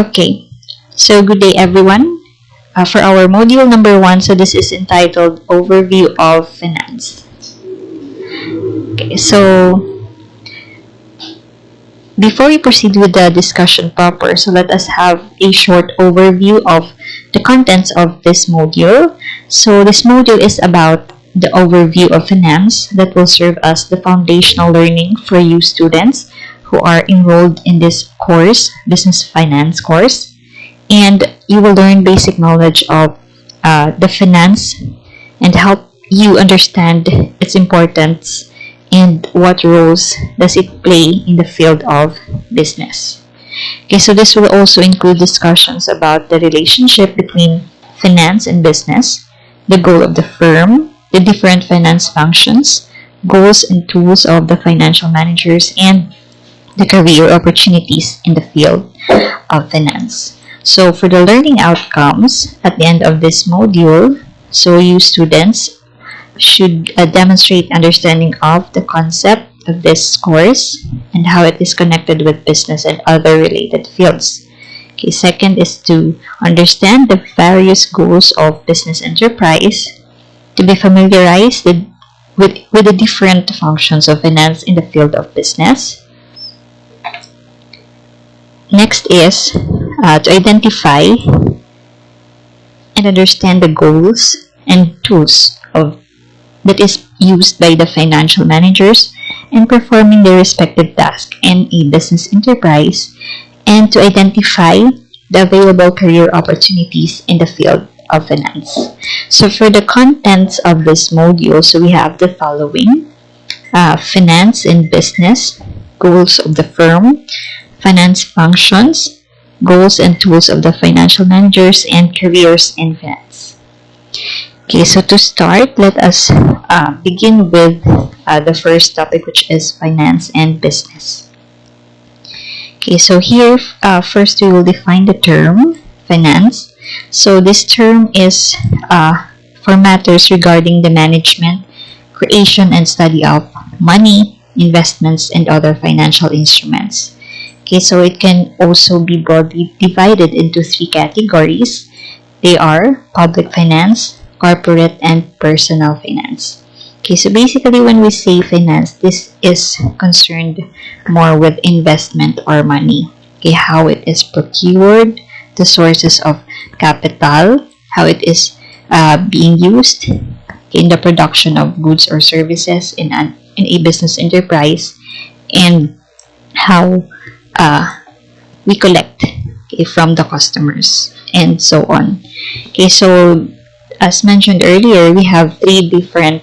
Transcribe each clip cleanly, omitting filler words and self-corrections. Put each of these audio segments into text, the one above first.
Okay, so good day everyone. For our module number 1, so this is entitled Overview of Finance. Okay, so before we proceed with the discussion proper, so let us have a short overview of the contents of this module. So this module is about the overview of finance that will serve as the foundational learning for you students who are enrolled in this course, business finance course. And you will learn basic knowledge of the finance and help you understand its importance and what roles does it play in the field of business. Okay, so this will also include discussions about the relationship between finance and business, the goal of the firm, the different finance functions, goals and tools of the financial managers, and the career opportunities in the field of finance. So for the learning outcomes at the end of this module, so you students should demonstrate understanding of the concept of this course and how it is connected with business and other related fields. Okay, second is to understand the various goals of business enterprise, to be familiarized with the different functions of finance in the field of business. Next is to identify and understand the goals and tools that is used by the financial managers in performing their respective tasks in a business enterprise, and to identify the available career opportunities in the field of finance. So for the contents of this module, so we have the following: finance and business, goals of the firm, finance functions, goals and tools of the financial managers, and careers in finance. Okay, so to start, let us begin with the first topic, which is finance and business. Okay, so here first we will define the term finance. So this term is for matters regarding the management, creation, and study of money, investments, and other financial instruments. Okay, so it can also be broadly divided into 3 categories. They are public finance, corporate, and personal finance. Okay, so basically when we say finance, this is concerned more with investment or money. Okay, how it is procured, the sources of capital, how it is being used in the production of goods or services in a business enterprise, and how we collect from the customers, and so on. Okay, so as mentioned earlier, we have 3 different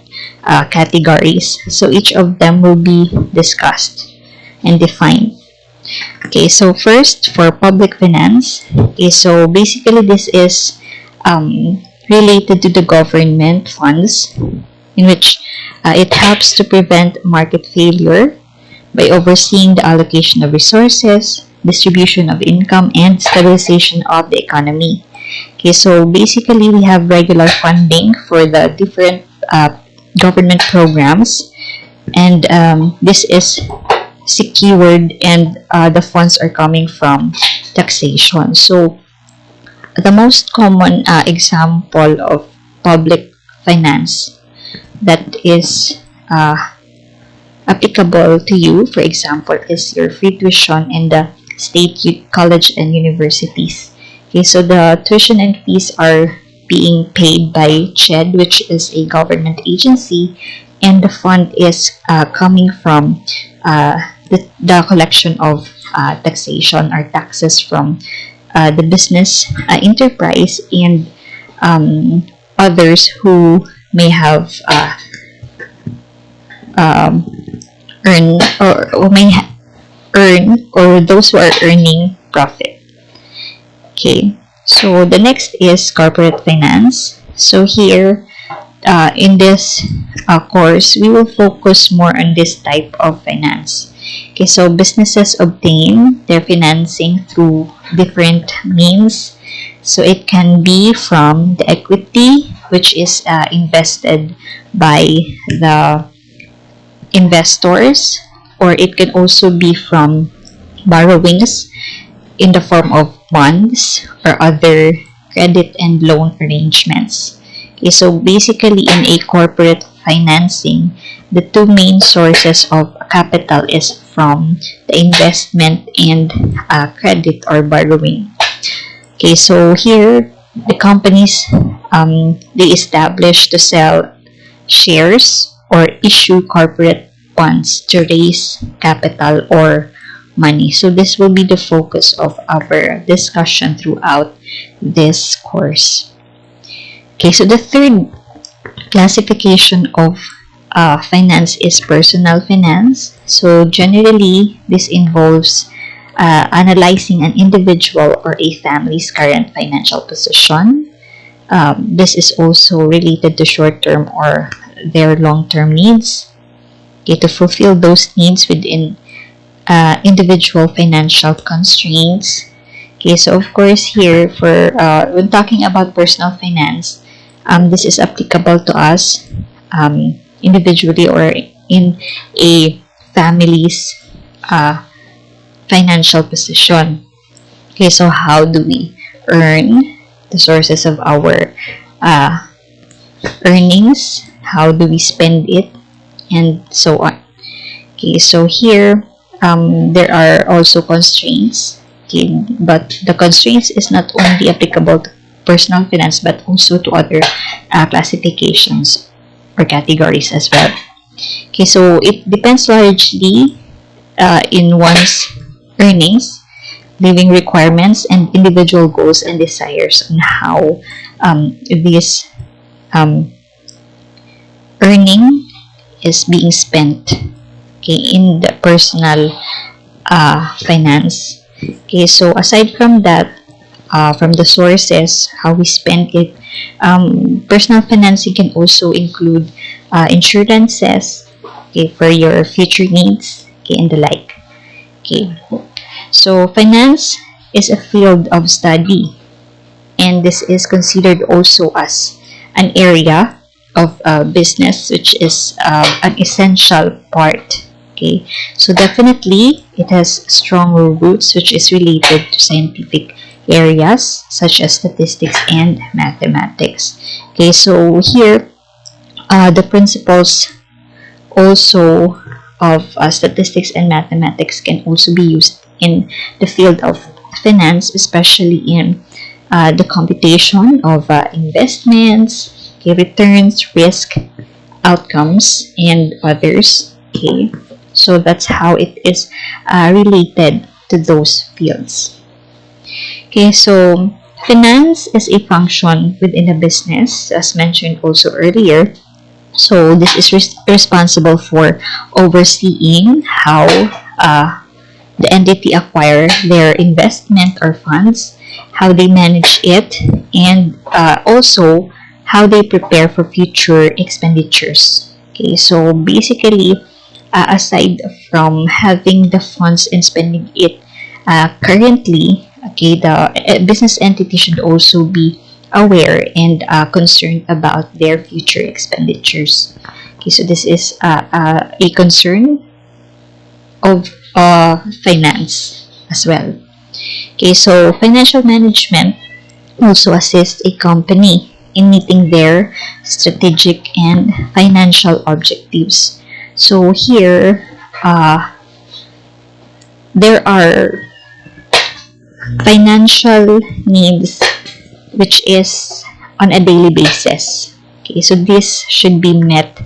categories. So each of them will be discussed and defined. Okay, so first for public finance. Okay, so basically this is related to the government funds, in which it helps to prevent market failure by overseeing the allocation of resources, distribution of income, and stabilization of the economy. Okay, so basically we have regular funding for the different government programs, and this is secured, and the funds are coming from taxation. So the most common example of public finance that is applicable to you, for example, is your free tuition in the state college and universities. Okay, so the tuition and fees are being paid by CHED, which is a government agency, and the fund is coming from the collection of taxation or taxes from the business enterprise and others who may have earn or those who are earning profit. Okay, so the next is corporate finance. So here in this course, we will focus more on this type of finance. Okay, so businesses obtain their financing through different means. So it can be from the equity, which is invested by the investors, or it can also be from borrowings in the form of bonds or other credit and loan arrangements. Okay, so basically in a corporate financing, the two main sources of capital is from the investment and credit or borrowing. Okay, so here the companies they establish to sell shares or issue corporate bonds to raise capital or money. So this will be the focus of our discussion throughout this course. Okay, so the third classification of finance is personal finance. So generally, this involves analyzing an individual or a family's current financial position. This is also related to short-term or their long-term needs. Okay, to fulfill those needs within individual financial constraints. Okay, so of course here for when talking about personal finance, this is applicable to us individually or in a family's financial position. Okay, so how do we earn the sources of our earnings? How do we spend it? And so on. Okay, so here there are also constraints. Okay, but the constraints is not only applicable to personal finance but also to other classifications or categories as well. Okay, so it depends largely in one's earnings, living requirements, and individual goals and desires on how this earning is being spent, okay, in the personal finance. Okay, so aside from that, from the sources, how we spend it, personal financing can also include insurances, okay, for your future needs, okay, and the like. Okay, so finance is a field of study, and this is considered also as an area of business, which is an essential part. Okay, so definitely it has strong roots, which is related to scientific areas such as statistics and mathematics. Okay, so here the principles also of statistics and mathematics can also be used in the field of finance, especially in the computation of investments, okay, returns, risk, outcomes, and others. Okay, so that's how it is related to those fields. Okay, so finance is a function within a business, as mentioned also earlier. So this is responsible for overseeing how the entity acquire their investment or funds, how they manage it, and also how they prepare for future expenditures. Okay, so basically, aside from having the funds and spending it currently, okay, the business entity should also be aware and concerned about their future expenditures. Okay, so this is a concern of finance as well. Okay, so financial management also assists a company in meeting their strategic and financial objectives. So here, there are financial needs which is on a daily basis. Okay, so this should be met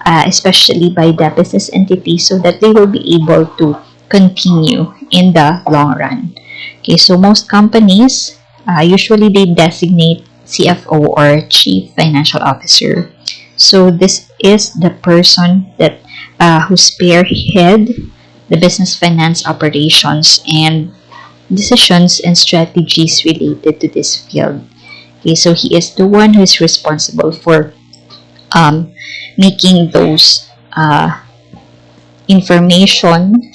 especially by the business entity so that they will be able to continue in the long run. Okay, so most companies usually they designate CFO or Chief Financial Officer. So this is the person that who spearhead the business finance operations and decisions and strategies related to this field. Okay, so he is the one who is responsible for making those information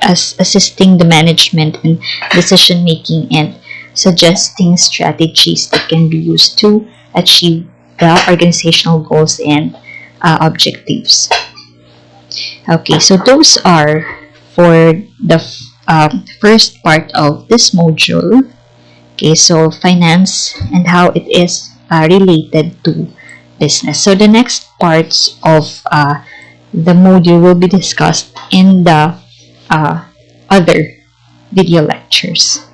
as assisting the management in decision making and suggesting strategies that can be used to achieve the organizational goals and objectives. Okay, so those are for the first part of this module. Okay, so finance and how it is related to business. So the next parts of the module will be discussed in the other video lectures.